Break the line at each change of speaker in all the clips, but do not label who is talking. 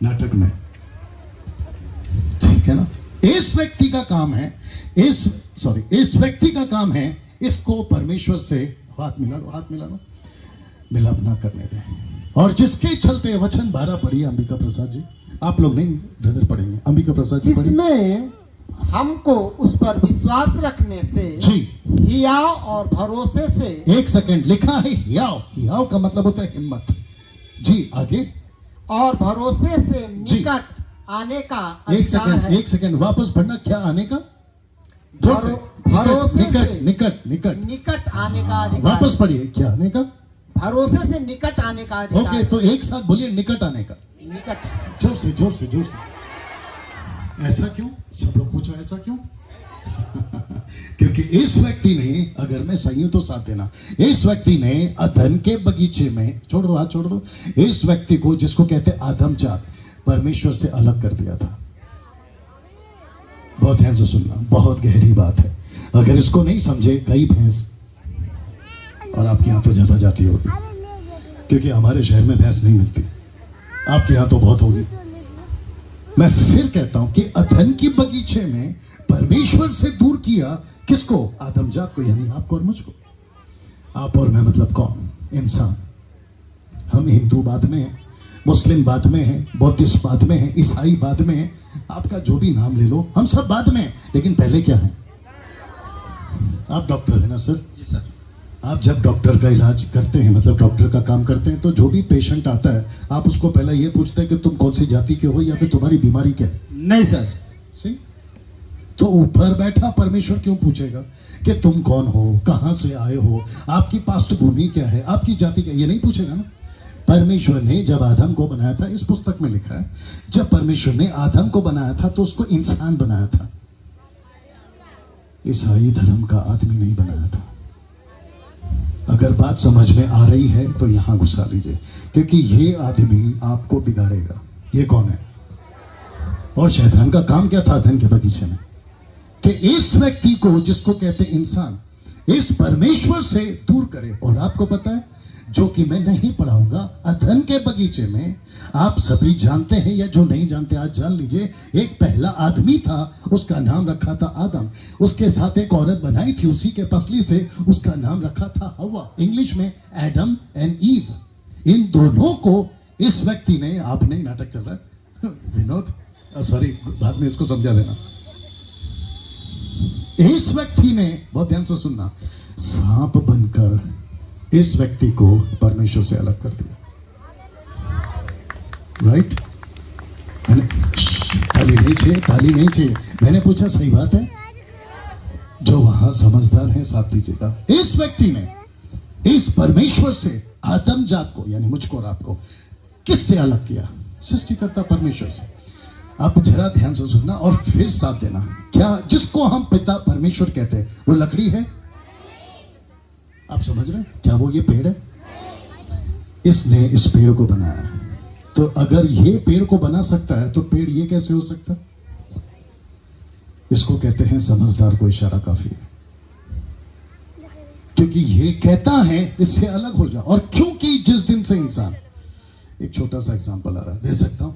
नाटक में, ठीक है ना। इस व्यक्ति का काम है, इस व्यक्ति का काम है इसको परमेश्वर से हाथ मिला लो, मिलाप ना करने दें। और जिसके चलते वचन 12 पढ़िए अंबिका प्रसाद जी, आप लोग नहीं ब्रदर पढ़ेंगे, अंबिका प्रसाद जी पढ़िए।
जिसमें हमको उस पर विश्वास रखने से
जी,
हियाव और भरोसे से।
एक सेकंड, लिखा है हियाव का मतलब होता है हिम्मत। जी आगे।
और भरोसे से निकट आने का अधिकार है।
एक सेकंड वापस पढ़ना, क्या आने का?
भरोसे से
निकट
आने का अधिकार।
वापस पढ़िए, क्या आने का?
भरोसे से निकट आने का अधिकार।
ओके, तो एक साथ बोलिए, निकट आने का।
निकट,
जोर से। ऐसा क्यों? सब लोग पूछो ऐसा क्यों? क्योंकि इस व्यक्ति ने, अगर मैं सही हूं तो साथ देना, इस व्यक्ति ने अदन के बगीचे में, छोड़ दो हाथ छोड़ दो, इस व्यक्ति को जिसको कहते आदम जात, परमेश्वर से अलग कर दिया था। बहुत ध्यान से सुनना, बहुत गहरी बात है। अगर इसको नहीं समझे, कई भैंस, और आपके यहां तो ज्यादा जाती होगी क्योंकि हमारे शहर में भैंस नहीं मिलती, आपके यहां तो बहुत होगी। मैं फिर कहता हूं कि अदन की बगीचे में परमेश्वर से दूर किया किसको? आदमजात को, यानी आपको और मुझको। आप और मैं मतलब कौन? इंसान। हम हिंदू बाद में हैं, मुस्लिम बाद में हैं, बौद्धिस्ट बाद में हैं, ईसाई बाद में हैं, आपका जो भी नाम ले लो, हम सब बाद में हैं। लेकिन पहले क्या है? आप डॉक्टर है ना सर?
जी सर।
आप जब डॉक्टर का इलाज करते हैं, मतलब डॉक्टर का काम करते हैं, तो जो भी पेशेंट आता है आप उसको पहले ये पूछते हैं कि तुम कौन सी जाति के हो या फिर तुम्हारी बीमारी क्या है?
नहीं सर।
सही। तो ऊपर बैठा परमेश्वर क्यों पूछेगा कि तुम कौन हो, कहां से आए हो, आपकी पृष्ठभूमि क्या है, आपकी जाति क्या? ये नहीं पूछेगा ना। परमेश्वर ने जब आदम को बनाया था, इस पुस्तक में लिखा है, जब परमेश्वर ने आदम को बनाया था तो उसको इंसान बनाया था, ईसाई धर्म का आदमी नहीं बनाया था। अगर बात समझ में आ रही है तो यहां घुसा लीजिए, क्योंकि ये आदमी आपको बिगाड़ेगा। ये कौन है? और शैतान का काम क्या था अदन के बगीचे में? कि इस व्यक्ति को, जिसको कहते इंसान, इस परमेश्वर से दूर करे। और आपको पता है, जो कि मैं नहीं पढ़ाऊंगा, अदन के बगीचे में आप सभी जानते हैं, या जो नहीं जानते आज जान लीजिए, एक पहला आदमी था, उसका नाम रखा था आदम। उसके साथ एक औरत बनाई थी उसी के पसली से, उसका नाम रखा था हवा, इंग्लिश में एडम एंड ईव। इन दोनों को इस व्यक्ति ने, आप नहीं नाटक चल रहा है विनोद, सॉरी, बाद में इसको समझा देना। इस व्यक्ति ने, बहुत ध्यान से सुनना, सांप बनकर इस व्यक्ति को परमेश्वर से अलग कर दिया। राइट? ताली नहीं चाहिए। मैंने पूछा सही बात है? जो वहां समझदार है साथ दीजिएगा। इस व्यक्ति ने इस परमेश्वर से आदम जात को, यानी मुझको और आपको, किससे अलग किया? सृष्टिकर्ता परमेश्वर से। आप जरा ध्यान से सुनना और फिर साथ देना। क्या जिसको हम पिता परमेश्वर कहते हैं वो लकड़ी है? आप समझ रहे हैं? क्या वो ये पेड़ है? इसने इस पेड़ को बनाया। तो अगर ये पेड़ को बना सकता है तो पेड़ ये कैसे हो सकता? इसको कहते हैं समझदार को इशारा काफी है, क्योंकि ये कहता है इससे अलग हो जा। और क्योंकि जिस दिन से इंसान, एक छोटा सा एग्जांपल आ रहा है, दे सकता हूं।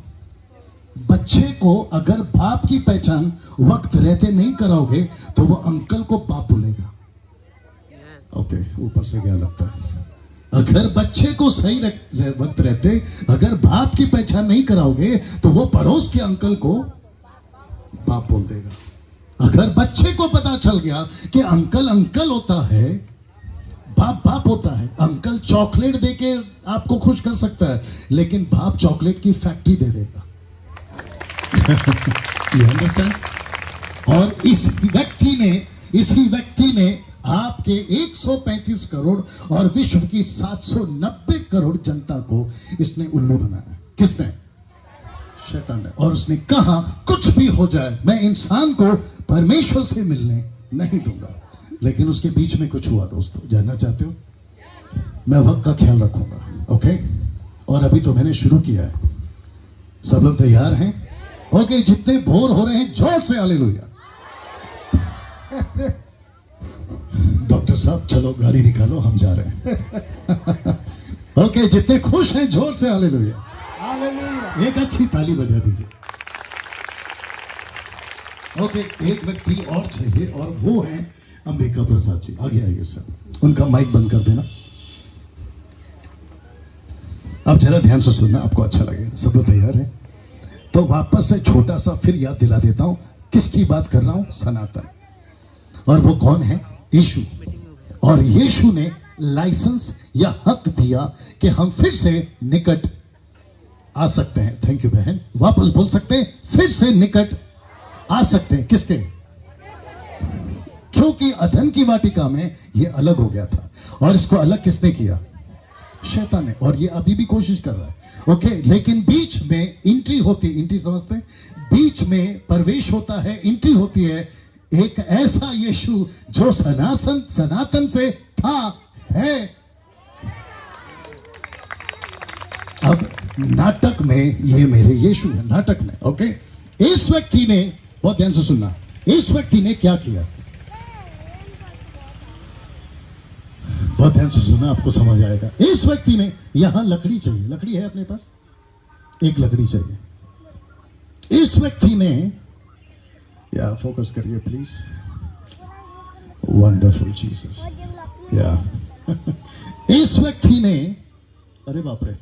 बच्चे को अगर बाप की पहचान वक्त रहते नहीं कराओगे तो वो अंकल को बाप बोलेगा। ओके, ऊपर से क्या लगता है? अगर बच्चे को सही वक्त रहते अगर बाप की पहचान नहीं कराओगे तो वो पड़ोस के अंकल को बाप बोल देगा। अगर बच्चे को पता चल गया कि अंकल अंकल होता है, बाप बाप होता है, अंकल चॉकलेट देके आपको खुश कर सकता है, लेकिन बाप चॉकलेट की फैक्ट्री दे देगा। You understand? और इसी व्यक्ति ने आपके 135 करोड़ और विश्व की 790 करोड़ जनता को इसने उल्लू बनाया। किसने? शैतान ने। और उसने कहा कुछ भी हो जाए मैं इंसान को परमेश्वर से मिलने नहीं दूंगा। लेकिन उसके बीच में कुछ हुआ दोस्तों, जानना चाहते हो? मैं वक्त का ख्याल रखूंगा। ओके, और अभी तो मैंने शुरू किया है। सब लोग तैयार हैं? ओके, जितने बोर हो रहे हैं जोर से हालेलुया। डॉक्टर साहब चलो गाड़ी निकालो, हम जा रहे हैं। ओके, जितने खुश हैं जोर से हालेलुया।
हालेलुया।
एक अच्छी ताली बजा दीजिए। ओके, एक व्यक्ति और चाहिए और वो है अंबिका प्रसाद जी। आगे आइए सर, उनका माइक बंद कर देना। आप जरा ध्यान से सुनना, आपको अच्छा लगेगा। सब लोग तैयार हैं? तो वापस से छोटा सा फिर याद दिला देता हूं किसकी बात कर रहा हूं, सनातन। और वो कौन है? यीशु। और यीशु ने लाइसेंस या हक दिया कि हम फिर से निकट आ सकते हैं। थैंक यू बहन, वापस बोल सकते हैं, फिर से निकट आ सकते हैं। किसके? क्योंकि अदन की वाटिका में ये अलग हो गया था, और इसको अलग किसने किया? शैतान ने। और ये अभी भी कोशिश कर रहा है। ओके, लेकिन बीच में एंट्री होती, एंट्री समझते हैं? बीच में प्रवेश होता है, एंट्री होती है एक ऐसा यीशु जो सनातन से था, है। अब नाटक में ये मेरे यीशु है, नाटक में। ओके, इस व्यक्ति ने, बहुत ध्यान से सुनना, इस व्यक्ति ने क्या किया? बहुत ध्यान से सुनना, आपको समझ आएगा। इस व्यक्ति ने, यहां लकड़ी चाहिए, लकड़ी है अपने पास? एक लकड़ी चाहिए। इस व्यक्ति ने, या फोकस करिए प्लीज, वंडरफुल जीसस, या इस व्यक्ति ने, अरे बाप रे,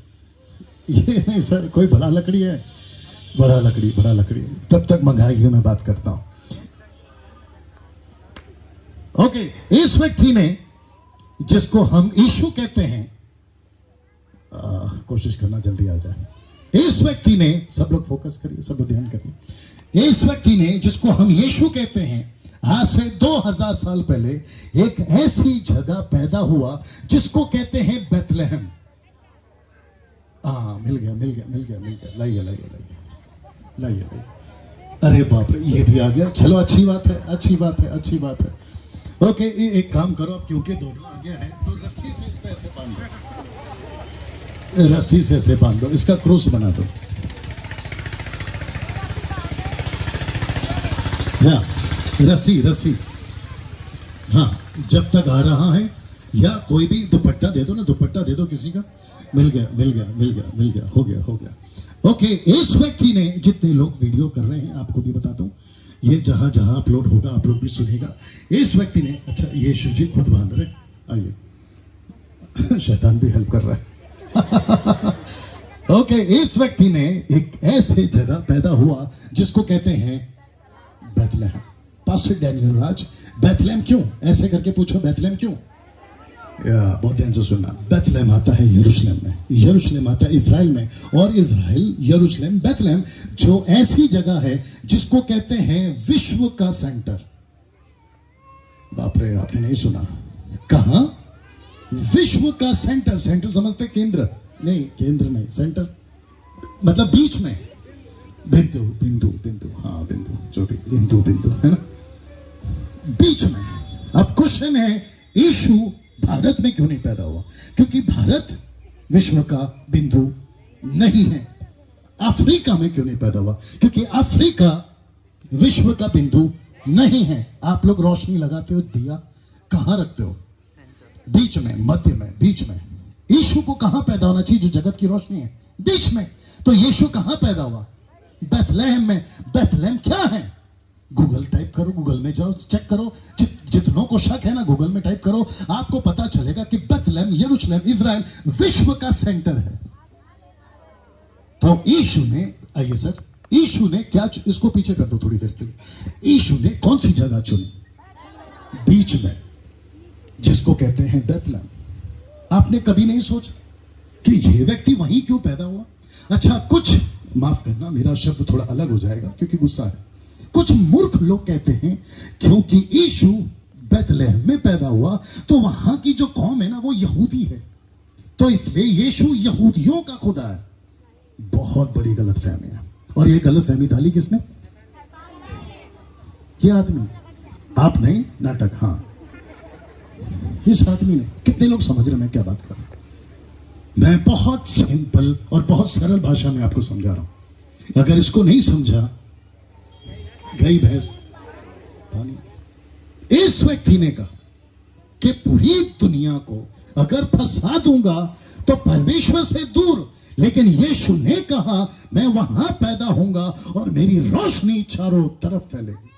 ये नहीं सर, कोई बड़ा लकड़ी है? बड़ा लकड़ी, बड़ा लकड़ी। तब तक मंगाइए, मैं बात करता हूं। ओके, इस व्यक्ति ने, जिसको हम यीशु कहते हैं, कोशिश करना जल्दी आ जाए। इस व्यक्ति ने, सब लोग फोकस करिए, सब लोग ध्यान करिए। इस व्यक्ति ने, जिसको हम यीशु कहते हैं, आज से 2000 साल पहले एक ऐसी जगह पैदा हुआ जिसको कहते हैं बेथलेहम। मिल गया, मिल गया, मिल गया, मिल गया। लाइए, लाइए, लाइए, लाइए, लाइए। अरे बाप रे, ये भी आ गया। चलो, अच्छी बात है, अच्छी बात है, अच्छी बात है। ओके, एक काम करो, अब क्योंकि दोनों आ गया है तो रस्सी से इसको ऐसे बांध दो, रस्सी से ऐसे बांध दो, इसका क्रूस बना दो। हाँ, रस्सी, रस्सी। हाँ, जब तक आ रहा है, या कोई भी दुपट्टा दे दो ना, दुपट्टा दे दो किसी का। मिल गया, मिल गया, मिल गया, मिल गया, हो गया, हो गया। ओके, इस व्यक्ति ने, जितने लोग वीडियो कर रहे हैं, आपको भी बताता हूं, ये जहां जहां अपलोड होगा आप लोग भी सुनेगा। इस व्यक्ति ने, अच्छा यीशु जी खुद बांध रहे, आइए, शैतान भी हेल्प कर रहा है। ओके, इस व्यक्ति ने एक ऐसे जगह पैदा हुआ जिसको कहते हैं बेथलेहम। पास्टर डैनियल राज, बेथलेहम क्यों? ऐसे करके पूछो, बेथलेहम क्यों? बहुत ध्यान से सुनना। बेथलेहम आता है यरूशलेम में, यरूशलेम आता है इजराइल में, और इजराइल, यरूशलेम, बेथलेहम, जो ऐसी जगह है जिसको कहते हैं विश्व का सेंटर। बाप रे, आपने नहीं सुना? कहां? विश्व का सेंटर। सेंटर समझते? केंद्र नहीं, केंद्र नहीं, सेंटर मतलब बीच में। बिंदु, बिंदु, बिंदु, हाँ बिंदु, जो भी बिंदु, बिंदु है ना, बीच में। अब क्वेश्चन है, यीशु भारत में क्यों नहीं पैदा हुआ? क्योंकि भारत विश्व का बिंदु नहीं है। अफ्रीका में क्यों नहीं पैदा हुआ? क्योंकि अफ्रीका विश्व का बिंदु नहीं है। आप लोग रोशनी लगाते हो, दिया कहां रखते हो? बीच में, मध्य में, बीच में। यीशु को कहां पैदा होना चाहिए जो जगत की रोशनी है? बीच में। तो यीशु कहां पैदा हुआ? बेथलेहम में। बेथलेहम क्या है? गूगल टाइप करो, गूगल में जाओ, चेक करो, जितनों को शक है ना, गूगल में टाइप करो, आपको पता चलेगा कि बेथलेहम, यरूशलेम, इजराइल विश्व का सेंटर है। तो यीशु ने, आइए सर, यीशु ने क्या, इसको पीछे कर दो थोड़ी देर के लिए। यीशु ने कौन सी जगह चुनी? बीच में, जिसको कहते हैं बेथलेहम। आपने कभी नहीं सोचा कि यह व्यक्ति वहीं क्यों पैदा हुआ? अच्छा, कुछ, माफ करना मेरा शब्द थोड़ा अलग हो जाएगा क्योंकि गुस्सा है, कुछ मूर्ख लोग कहते हैं क्योंकि यीशु बेथलेहम में पैदा हुआ तो वहां की जो कौम है ना वो यहूदी है, तो इसलिए यीशु यहूदियों का खुदा है। बहुत बड़ी गलतफहमी है। और ये गलतफहमी डाली किसने? ये आदमी। आप नहीं, नाटक, हाँ, इस आदमी ने। कितने लोग समझ रहे मैं क्या बात कर रहा हूं? मैं बहुत सिंपल और बहुत सरल भाषा में आपको समझा रहा हूं। अगर इसको नहीं समझा, गई भैंस पानी। इस व्यक्ति ने कहा कि पूरी दुनिया को अगर फंसा दूंगा तो परमेश्वर से दूर लेकिन यीशु ने कहा मैं वहां पैदा होऊंगा और मेरी रोशनी चारों तरफ फैलेगी।